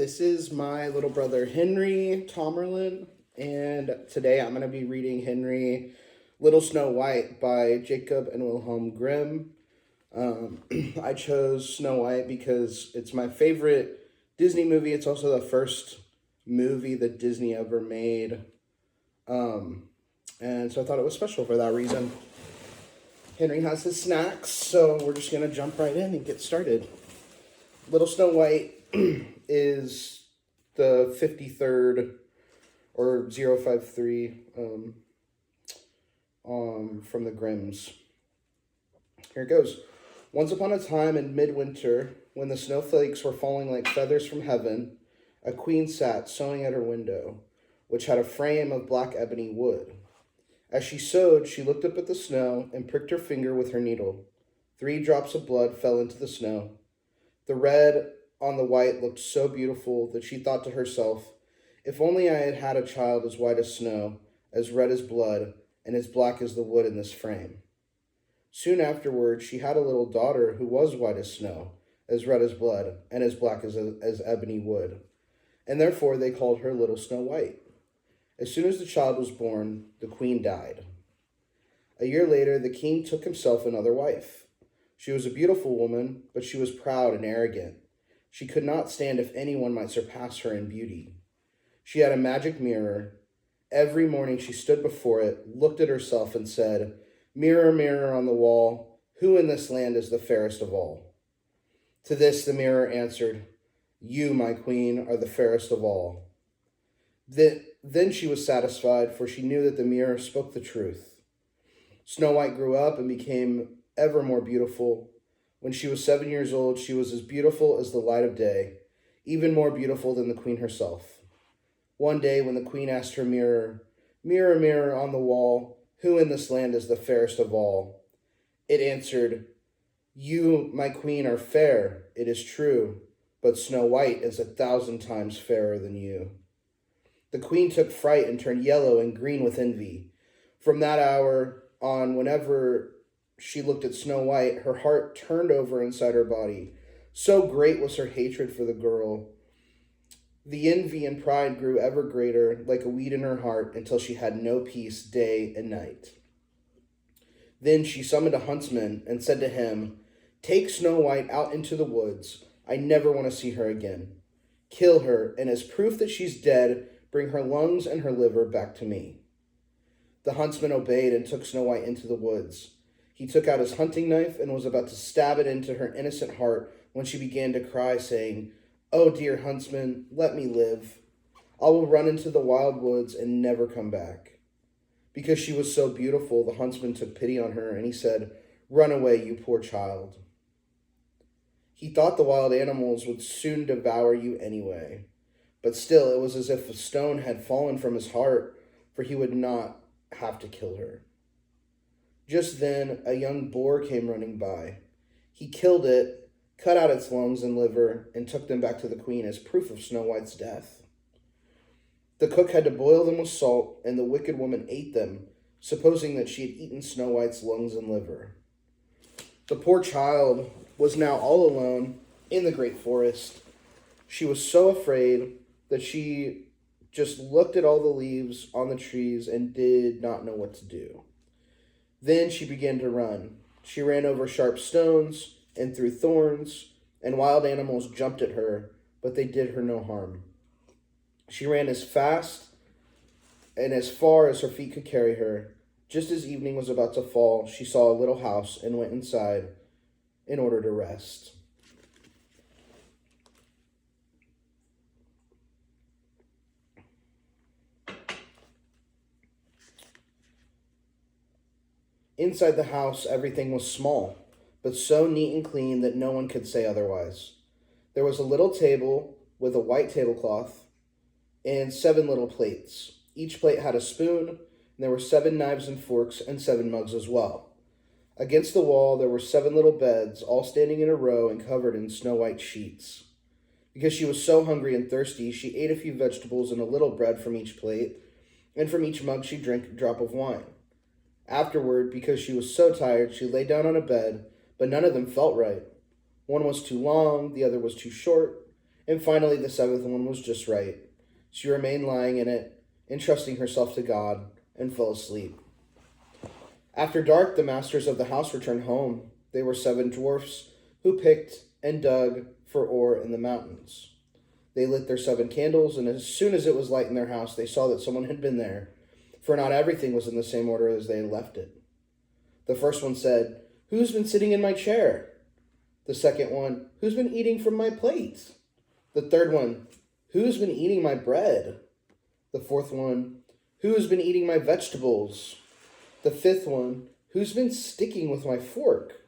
This is my little brother Henry Tomerlin, and today I'm going to be reading Henry Little Snow White by Jacob and Wilhelm Grimm. I chose Snow White because it's my favorite Disney movie. It's also the first movie that Disney ever made, and so I thought it was special for that reason. Henry has his snacks, so we're just going to jump right in and get started. Little Snow White is the 53rd or 053 from the Grimms. Here it goes. Once upon a time in midwinter, when the snowflakes were falling like feathers from heaven, a queen sat sewing at her window, which had a frame of black ebony wood. As she sewed, she looked up at the snow and pricked her finger with her needle. 3 drops of blood fell into the snow. The red on the white looked so beautiful that she thought to herself, if only I had had a child as white as snow, as red as blood, and as black as the wood in this frame. Soon afterward, she had a little daughter who was white as snow, as red as blood, and as black as ebony wood, and therefore they called her Little Snow White. As soon as the child was born, the queen died. A year later, the king took himself another wife. She was a beautiful woman, but she was proud and arrogant. She could not stand if anyone might surpass her in beauty. She had a magic mirror. Every morning she stood before it, looked at herself, and said, "Mirror, mirror on the wall, who in this land is the fairest of all?" To this the mirror answered, "You, my queen, are the fairest of all." Then she was satisfied, for she knew that the mirror spoke the truth. Snow White grew up and became ever more beautiful. When she was 7 years old, she was as beautiful as the light of day, even more beautiful than the queen herself. One day, when the queen asked her mirror, "Mirror, mirror on the wall, who in this land is the fairest of all?" it answered, "You, my queen, are fair, it is true, but Snow White is 1,000 times fairer than you." The queen took fright and turned yellow and green with envy. From that hour on, whenever she looked at Snow White, her heart turned over inside her body. So great was her hatred for the girl. The envy and pride grew ever greater, like a weed in her heart, until she had no peace day and night. Then she summoned a huntsman and said to him, "Take Snow White out into the woods. I never want to see her again. Kill her, and as proof that she's dead, bring her lungs and her liver back to me." The huntsman obeyed and took Snow White into the woods. He took out his hunting knife and was about to stab it into her innocent heart when she began to cry, saying, "Oh, dear huntsman, let me live. I will run into the wild woods and never come back." Because she was so beautiful, the huntsman took pity on her, and he said, "Run away, you poor child." He thought the wild animals would soon devour you anyway. But still, it was as if a stone had fallen from his heart, for he would not have to kill her. Just then, a young boar came running by. He killed it, cut out its lungs and liver, and took them back to the queen as proof of Snow White's death. The cook had to boil them with salt, and the wicked woman ate them, supposing that she had eaten Snow White's lungs and liver. The poor child was now all alone in the great forest. She was so afraid that she just looked at all the leaves on the trees and did not know what to do. Then she began to run. She ran over sharp stones and through thorns, and wild animals jumped at her, but they did her no harm. She ran as fast and as far as her feet could carry her. Just as evening was about to fall, she saw a little house and went inside in order to rest. Inside the house, everything was small, but so neat and clean that no one could say otherwise. There was a little table with a white tablecloth and 7 little plates. Each plate had a spoon, and there were 7 knives and forks and 7 mugs as well. Against the wall, there were 7 little beds, all standing in a row and covered in snow white sheets. Because she was so hungry and thirsty, she ate a few vegetables and a little bread from each plate, and from each mug she drank a drop of wine. Afterward, because she was so tired, she lay down on a bed, but none of them felt right. One was too long, the other was too short, And finally, the seventh one was just right. She remained lying in it, entrusting herself to God, and fell asleep. After dark, the masters of the house returned home. They were seven dwarfs who picked and dug for ore in the mountains. They lit their seven candles, and as soon as it was light in their house, they saw that someone had been there, for not everything was in the same order as they had left it. The first one said, "Who's been sitting in my chair?" The second one, "Who's been eating from my plate?" The third one, "Who's been eating my bread?" The fourth one, "Who's been eating my vegetables?" The fifth one, "Who's been sticking with my fork?"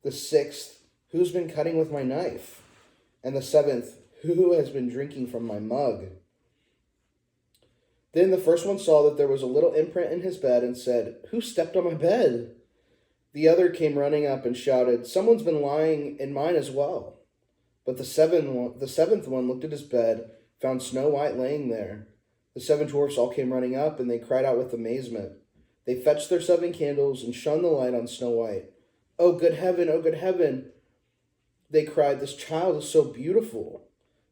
The sixth, "Who's been cutting with my knife?" And the seventh, "Who has been drinking from my mug?" Then the first one saw that there was a little imprint in his bed and said, "Who stepped on my bed?" The other came running up and shouted, "Someone's been lying in mine as well." But the seventh one looked at his bed, found Snow White laying there. The seven dwarfs all came running up, and they cried out with amazement. They fetched their seven candles and shone the light on Snow White. "Oh, good heaven, oh, good heaven!" they cried. "This child is so beautiful."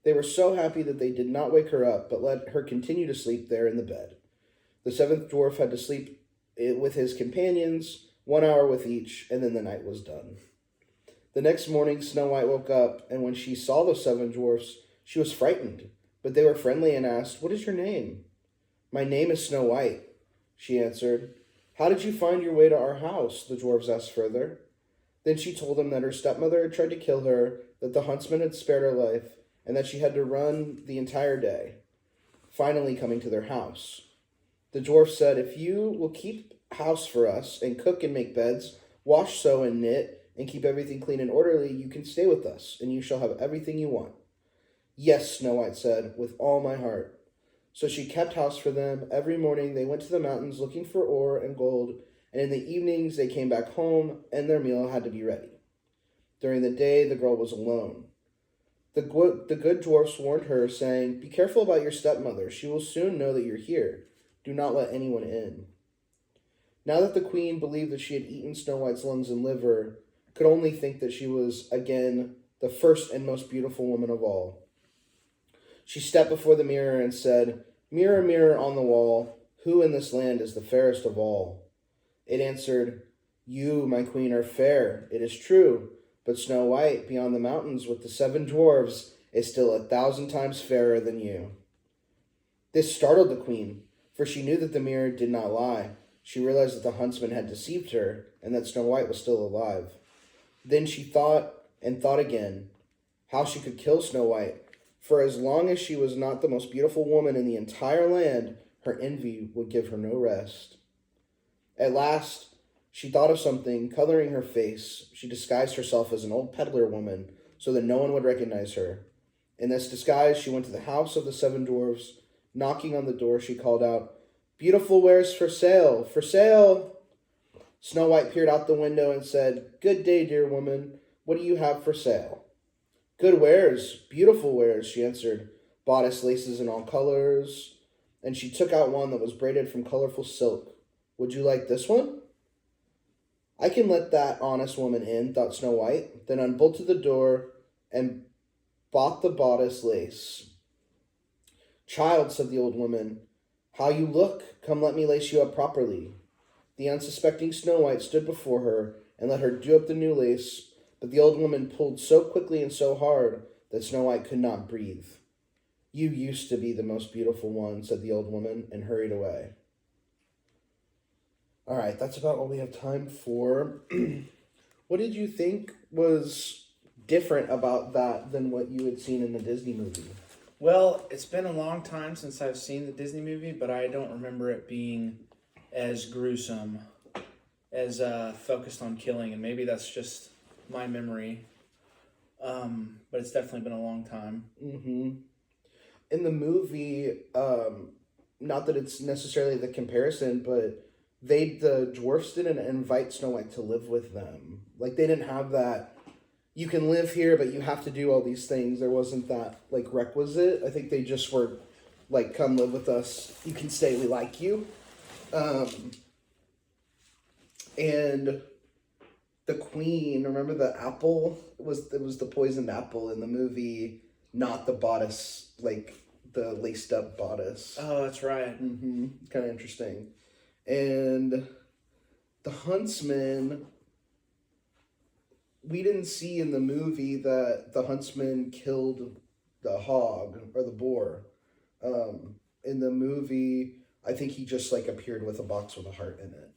They were so happy that they did not wake her up, but let her continue to sleep there in the bed. The seventh dwarf had to sleep with his companions, 1 hour with each, and then the night was done. The next morning, Snow White woke up, and when she saw the seven dwarfs, she was frightened. But they were friendly and asked, "What is your name?" "My name is Snow White," she answered. "How did you find your way to our house?" the dwarves asked further. Then she told them that her stepmother had tried to kill her, that the huntsman had spared her life, and that she had to run the entire day, finally coming to their house. The dwarf said, "If you will keep house for us, and cook and make beds, wash, sew, and knit, and keep everything clean and orderly, you can stay with us, and you shall have everything you want." "Yes," Snow White said, "with all my heart." So she kept house for them. Every morning they went to the mountains looking for ore and gold, and in the evenings they came back home, and their meal had to be ready. During the day, the girl was alone. The good dwarfs warned her, saying, "Be careful about your stepmother. She will soon know that you're here. Do not let anyone in." Now that the queen believed that she had eaten Snow White's lungs and liver, could only think that she was, again, the first and most beautiful woman of all. She stepped before the mirror and said, "Mirror, mirror on the wall, who in this land is the fairest of all?" It answered, "You, my queen, are fair, it is true, but Snow White, beyond the mountains with the seven dwarves, is still 1,000 times fairer than you." This startled the queen, for she knew that the mirror did not lie. She realized that the huntsman had deceived her, and that Snow White was still alive. Then she thought and thought again how she could kill Snow White, for as long as she was not the most beautiful woman in the entire land, her envy would give her no rest. At last, she thought of something. Coloring her face, she disguised herself as an old peddler woman so that no one would recognize her. In this disguise, she went to the house of the seven dwarfs. Knocking on the door, she called out, "Beautiful wares for sale, for sale!" Snow White peered out the window and said, "Good day, dear woman. What do you have for sale?" "Good wares, beautiful wares," she answered. "Bodice laces in all colors." And she took out one that was braided from colorful silk. "Would you like this one?" "I can let that honest woman in," thought Snow White, then unbolted the door and bought the bodice lace. "Child," said the old woman, "how you look! Come, let me lace you up properly." The unsuspecting Snow White stood before her and let her do up the new lace, but the old woman pulled so quickly and so hard that Snow White could not breathe. "You used to be the most beautiful one," said the old woman, and hurried away. All right, that's about all we have time for. What did you think was different about that than what you had seen in the Disney movie? Well, it's been a long time since I've seen the Disney movie, but I don't remember it being as gruesome, as focused on killing, and maybe that's just my memory. But it's definitely been a long time. Mm-hmm. In the movie, not that it's necessarily the comparison, but the dwarfs didn't invite Snow White to live with them. Like, they didn't have that, you can live here, but you have to do all these things. There wasn't that, like, requisite. I think they just were, like, come live with us. You can stay, we like you. And the queen, remember the apple? It was the poisoned apple in the movie. not the bodice, like the laced up bodice. Oh, that's right. Mm-hmm. Kind of interesting. And the huntsman, we didn't see in the movie that the huntsman killed the hog or the boar. In the movie, I think he just like appeared with a box with a heart in it.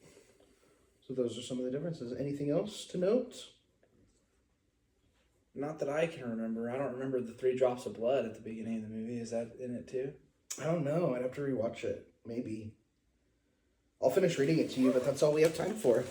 So those are some of the differences. Anything else to note? Not that I can remember. I don't remember the 3 drops of blood at the beginning of the movie. Is that in it too? I don't know. I'd have to rewatch it. Maybe. I'll finish reading it to you, but that's all we have time for.